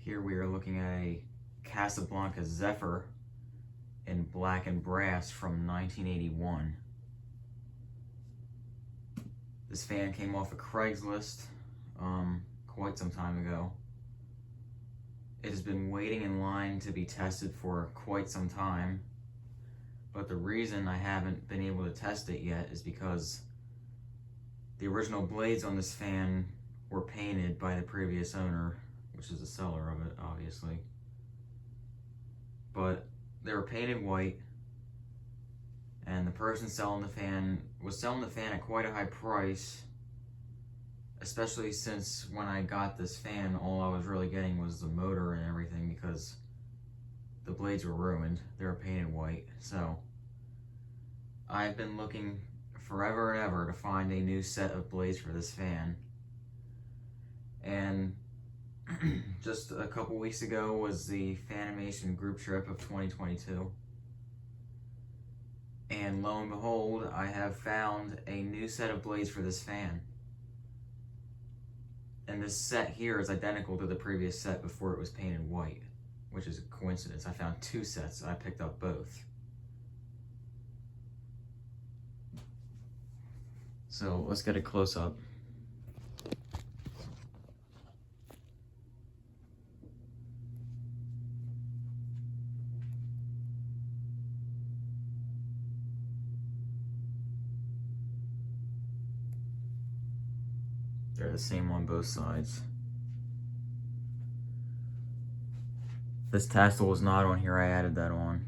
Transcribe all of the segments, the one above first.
Here we are looking at a Casablanca Zephyr in black and brass from 1981. This fan came off of Craigslist quite some time ago. It has been waiting in line to be tested for quite some time, but the reason I haven't been able to test it yet is because the original blades on this fan were painted by the previous owner, which is the seller of it, obviously. But they were painted white, and the person selling the fan was selling the fan at quite a high price, especially since when I got this fan, all I was really getting was the motor and everything because the blades were ruined. They were painted white. So I've been looking forever and ever to find a new set of blades for this fan. And just a couple weeks ago was the Fanimation group trip of 2022. And lo and behold, I have found a new set of blades for this fan. And this set here is identical to the previous set before it was painted white, which is a coincidence. I found two sets, I picked up both. So let's get a close-up. They're the same on both sides. This tassel was not on here, I added that on.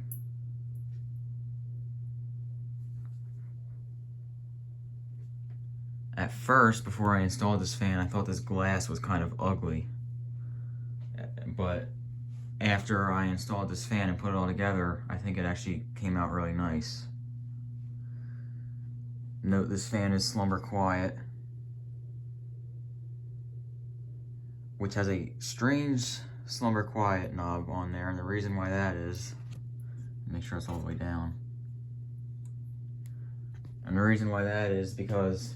At first, before I installed this fan, I thought this glass was kind of ugly. But after I installed this fan and put it all together, I think it actually came out really nice. Note this fan is slumber quiet, which has a strange slumber quiet knob on there, and the reason why that is, make sure it's all the way down. And the reason why that is because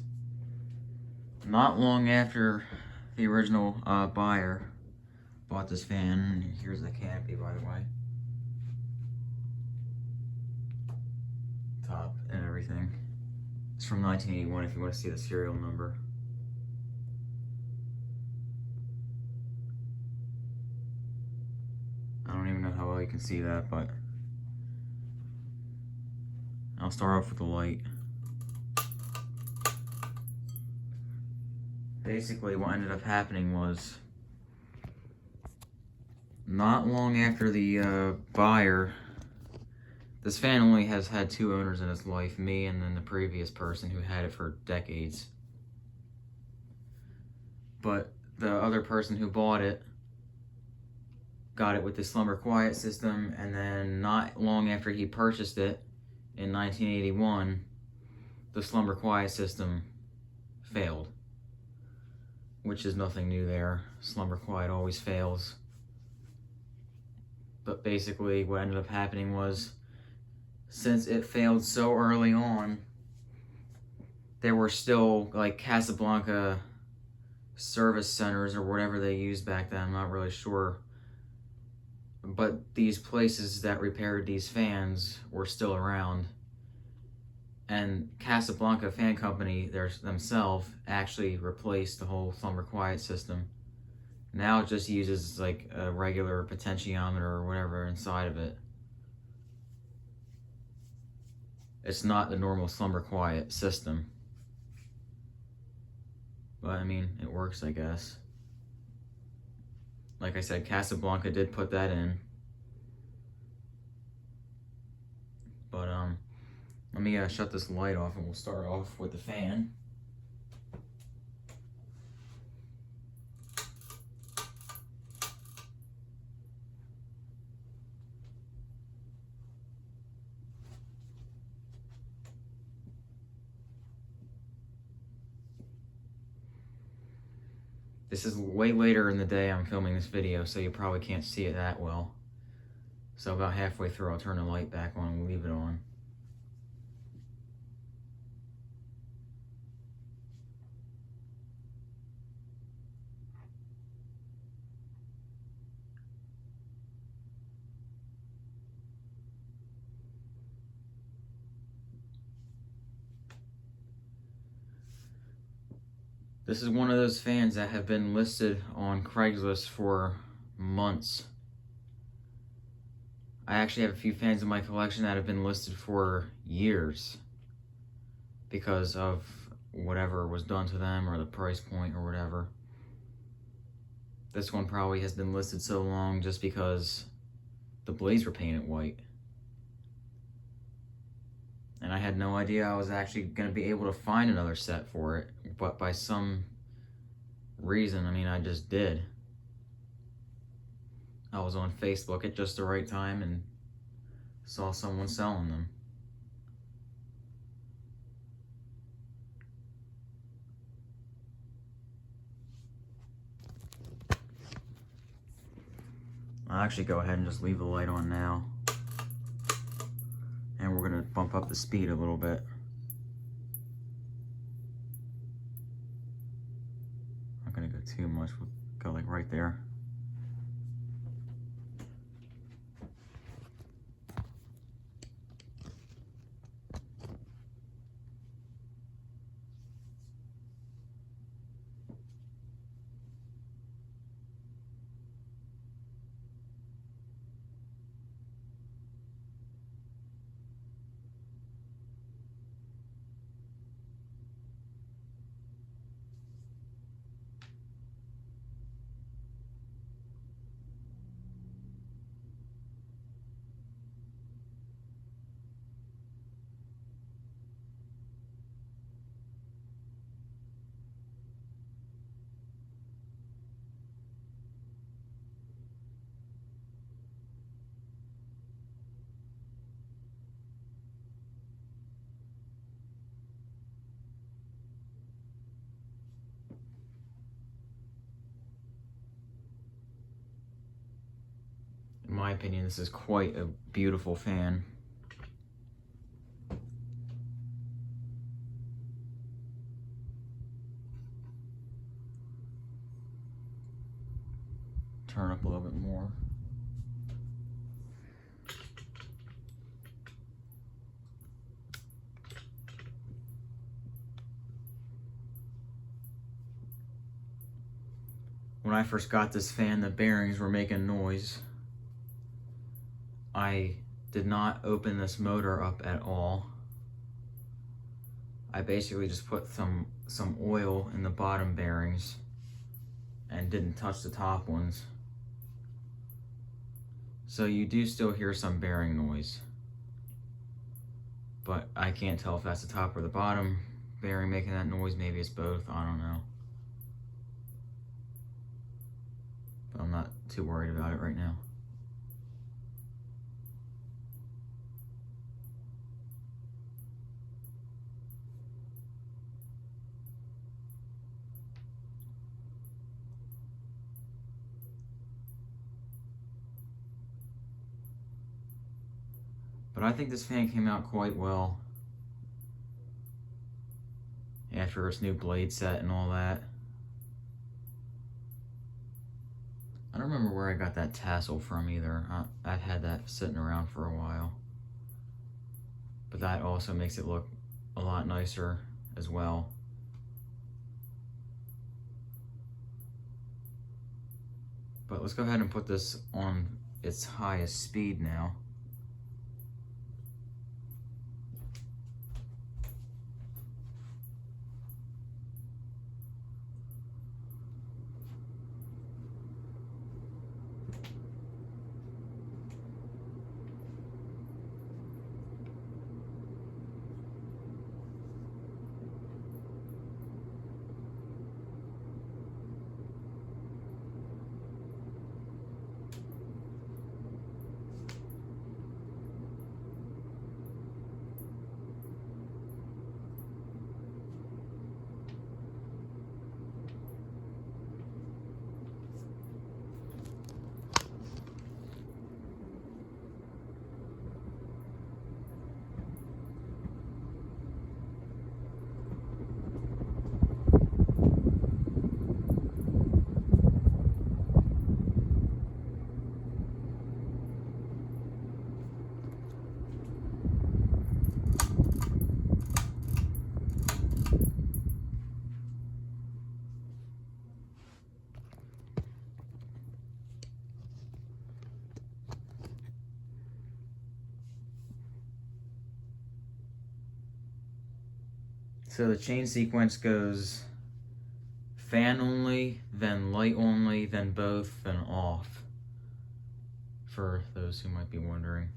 not long after the original buyer bought this fan, here's the canopy by the way, top and everything. It's from 1981 if you want to see the serial number. I don't even know how well you can see that, but I'll start off with the light. Basically, what ended up happening was, not long after the buyer, this fan only has had two owners in its life, me and then the previous person who had it for decades. But the other person who bought it got it with the slumber quiet system, and then not long after he purchased it in 1981, the slumber quiet system failed, which is nothing new there. Slumber quiet always fails. But basically what ended up happening was, since it failed so early on, there were still like Casablanca service centers or whatever they used back then, I'm not really sure. But these places that repaired these fans were still around. And Casablanca Fan Company themselves actually replaced the whole slumber quiet system. Now it just uses like a regular potentiometer or whatever inside of it. It's not the normal slumber quiet system. But I mean, it works, I guess. Like I said, Casablanca did put that in. But let me shut this light off and we'll start off with the fan. This is way later in the day I'm filming this video, so you probably can't see it that well. So about halfway through, I'll turn the light back on and leave it on. This is one of those fans that have been listed on Craigslist for months. I actually have a few fans in my collection that have been listed for years because of whatever was done to them or the price point or whatever. This one probably has been listed so long just because the blades were painted white. And I had no idea I was actually going to be able to find another set for it, but by some reason, I just did. I was on Facebook at just the right time and saw someone selling them. I'll actually go ahead and just leave the light on now. And we're going to bump up the speed a little bit. I'm not going to go too much, we'll go like right there. In my opinion, this is quite a beautiful fan. Turn up a little bit more. When I first got this fan, the bearings were making noise. I did not open this motor up at all. I basically just put some oil in the bottom bearings and didn't touch the top ones. So you do still hear some bearing noise, but I can't tell if that's the top or the bottom bearing making that noise. Maybe it's both, I don't know. But I'm not too worried about it right now. But I think this fan came out quite well after its new blade set and all that. I don't remember where I got that tassel from either. I've had that sitting around for a while. But that also makes it look a lot nicer as well. But let's go ahead and put this on its highest speed now. So the chain sequence goes fan only, then light only, then both, then off, for those who might be wondering.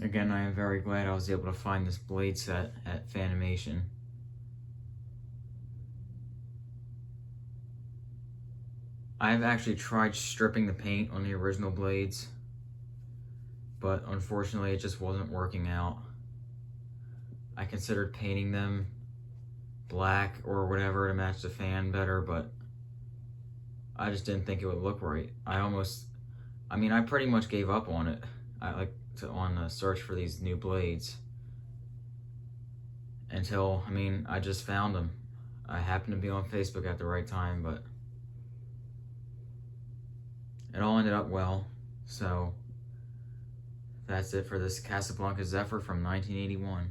Again, I am very glad I was able to find this blade set at Fanimation. I've actually tried stripping the paint on the original blades, but unfortunately it just wasn't working out. I considered painting them black or whatever to match the fan better, but I just didn't think it would look right. I pretty much gave up on it. On the search for these new blades until, I just found them. I happened to be on Facebook at the right time, but it all ended up well. So that's it for this Casablanca Zephyr from 1981.